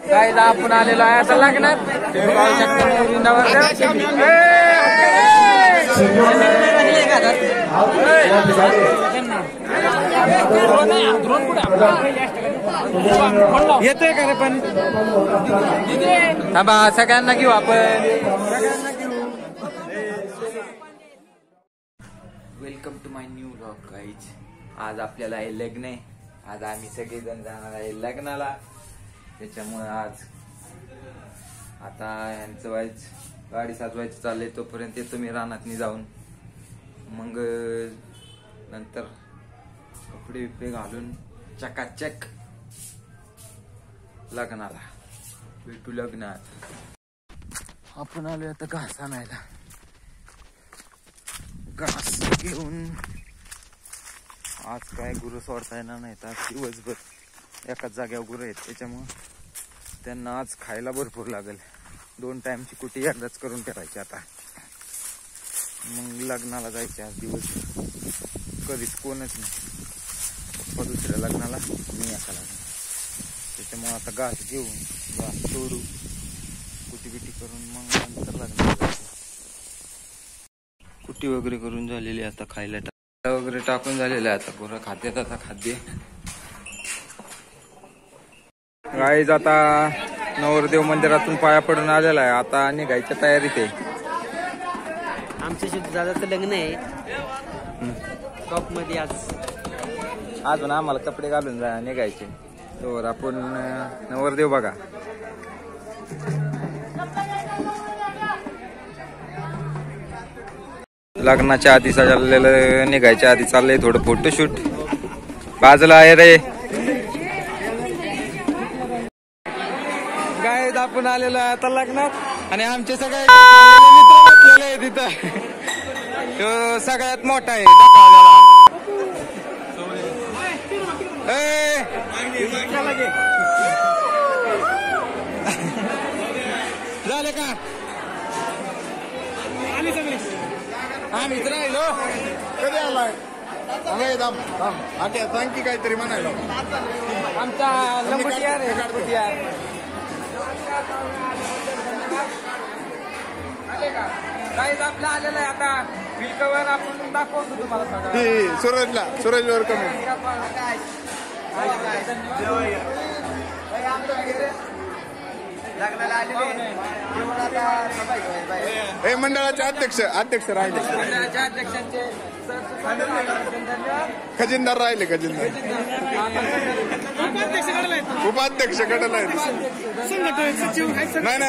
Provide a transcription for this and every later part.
काय आपण आलेलो आहे आता लग्नात येतोय का रे पण थांबा सगळ्यांना घेऊ आपण welcome to my new vlog guys. आज आपल्याला हे लग्न आहे. आज आम्ही सगळेजण जाणार आहे लग्नाला. त्याच्यामुळे आज आता यांचं व्हायचं गाडी साजवायचं चाललंय. तोपर्यंत येतो मी रानातनी जाऊन. मग नंतर कपडे बिपडे घालून चकाचक लग्नाला भेटू. लग्नात आपण आलोय आता घास आणायला. घास घेऊन आज काय गुरु सोडता येणार नाही. तर दिवसभर एकाच जाग्यावर गुरु आहेत. त्याच्यामुळं त्यांना आज खायला भरपूर लागेल. 2 टाइमची कुटी एकदाच करून ठेवायची. आता मग लग्नाला जायचे आज दिवस. कधीच कोणच नाही. पप्पा दुसऱ्या लग्नाला, मी एका लग्नाला. त्याच्यामुळे आता घास घेऊन घास तोडू, कुटी बिटी करून मग नंतर लग्नाला जायचं. कुटी वगैरे करून झालेली. आता खायला वगैरे टाकून झालेलं आहे. आता गुरं खात्यात आता खाद्य. गाईज आता नवरदेव मंदिरातून पाया पडून आलेला आहे. आता निघायच्या तयारीत आहे. आमच्या शेती दादाचं लग्न आहे टॉप मध्ये. आज अजून आम्हाला कपडे घालून निघायचे. तर आपण नवरदेव बघा. लग्नाच्या आधी सजलेलं निघायच्या आधी चाललंय थोडं फोटोशूट. बाजूला आहे रे. काय आपण आलेलो आहे आता लग्नात. आणि आमचे सगळे मित्र बसलेले आहे तिथं. तो सगळ्यात मोठा आहे झाले का. आम्हीच राहिलो. कधी आलाय सांग की काहीतरी म्हणायला. आमचा लंबुटियार आहे. लंबुटियार काहीच आपलं आलेलं आहे. आता विलकवर आपण दाखवतो तुम्हाला सगळं. सूरजवर कमी हे मंडळाचे अध्यक्ष राहिले. मंडळाच्या अध्यक्षांचे खजिनदार राहिले. खजिनदार उपाध्यक्ष कडल आहेत. नाही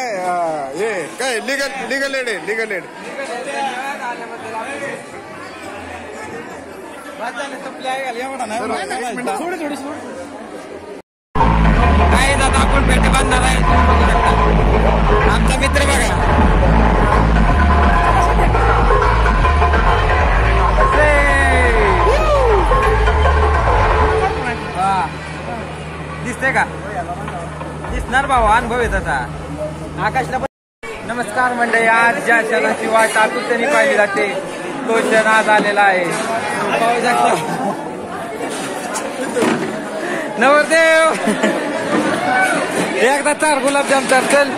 हे काय लिगल एड आहे. लिगल एड काय दादा आपण पेटे बांधणार आहे. आमचा मित्र बघा. दिसते का. दिसणार भाऊ. अनुभव आहे तसा. आकाशला नमस्कार मंडळी. आज ज्या क्षणाची वाट आतुरतेने पाहिली जाते तो क्षण आज आलेला आहे. नवरदेव एकदा 4 गुलाबजाम तर चल.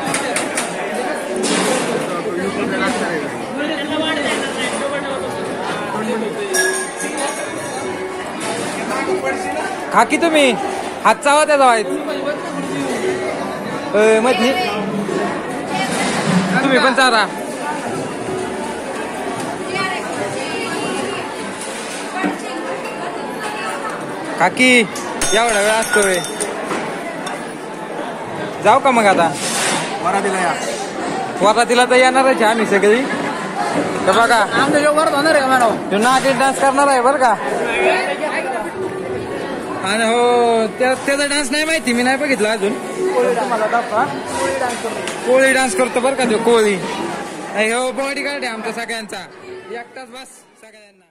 खा की तुम्ही. हात चावा त्याचा वाईट. मधली तुम्ही पण चारा. काकी एवढा वेळ असतोय. जाऊ का मग आता. वरातीला तर येणारच आम्ही सगळी. तर बघा नाच डान्स करणार आहे बरं का. आणि हो त्याचा डान्स नाही माहिती. मी नाही बघितला अजून. कोळी डान्स करतो बरं का तो. कोळी हो बॉडी गार्ड आहे आमचा सगळ्यांचा. एकटाच बस सगळ्यांना.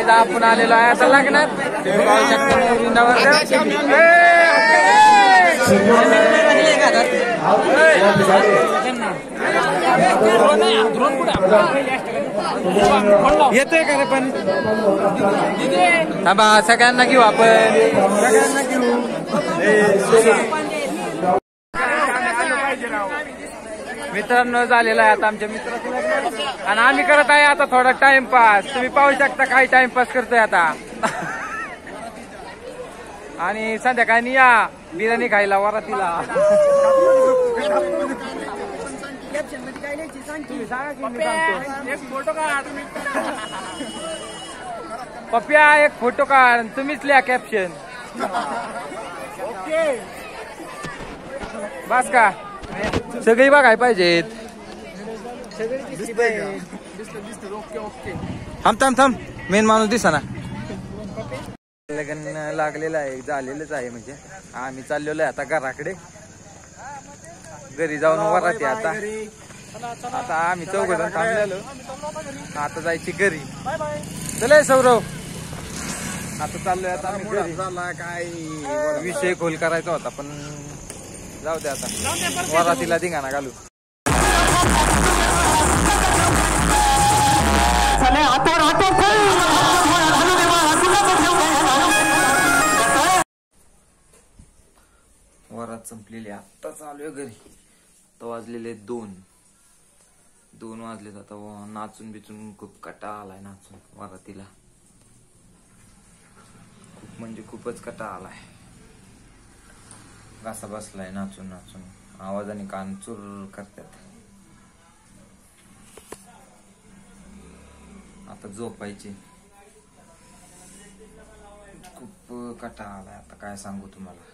गाईज आपण आलेलो आहे आता लग्नात. तुम्ही पाहू शकता नवरी नवरदेव. येतोय का रे पण थांबा सगळ्यांना घेऊ आपण सगळ्यांना घेऊ. मित्रांनो झालेला आहे आता आमच्या मित्राचं लग्न आणि आम्ही करत आहे आता थोडा टाइमपास. तुम्ही पाहू शकता काही टाइमपास करतोय आता. आणि संध्याकाळी या बिर्याणी खायला वरातीला. पप्प्या एक फोटो काढ तुम्हीच लिहा कॅप्शन. बस का सगळी बघाय पाहिजेत. थांब मेन माणूस दिसा ना. लग्न लागलेलं आहे झालेलंच आहे म्हणजे आम्ही चाललेलो आहे आता घराकडे. घरी जाऊन वराती आता. आता आम्ही चौघजण थांबलेलो आता जायची घरी. चला सौरव आता चाललोय आता आम्ही घरी. काय विषय खोल करायचा होता पण जाऊ दे आता वरातीला धिंगाणा घालू. वरात संपलेली आता चालू आहे घरी. आता वाजलेले 2 वाजलेत. आता नाचून बिचून खूप कटाळा आलाय नाचून वरातीला. खूप म्हणजे खूपच कटाळा आलाय. घासा बसलाय नाचून नाचून. आवाजाने कान चूर करतात. आता झोपायची. खूप कटाळा आलाय आता काय सांगू तुम्हाला.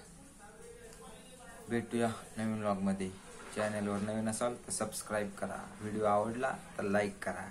भेटूया नवीन व्लॉग मध्ये. चॅनलवर नवीन असाल तर सबस्क्राईब करा. व्हिडिओ आवडला तर लाईक करा.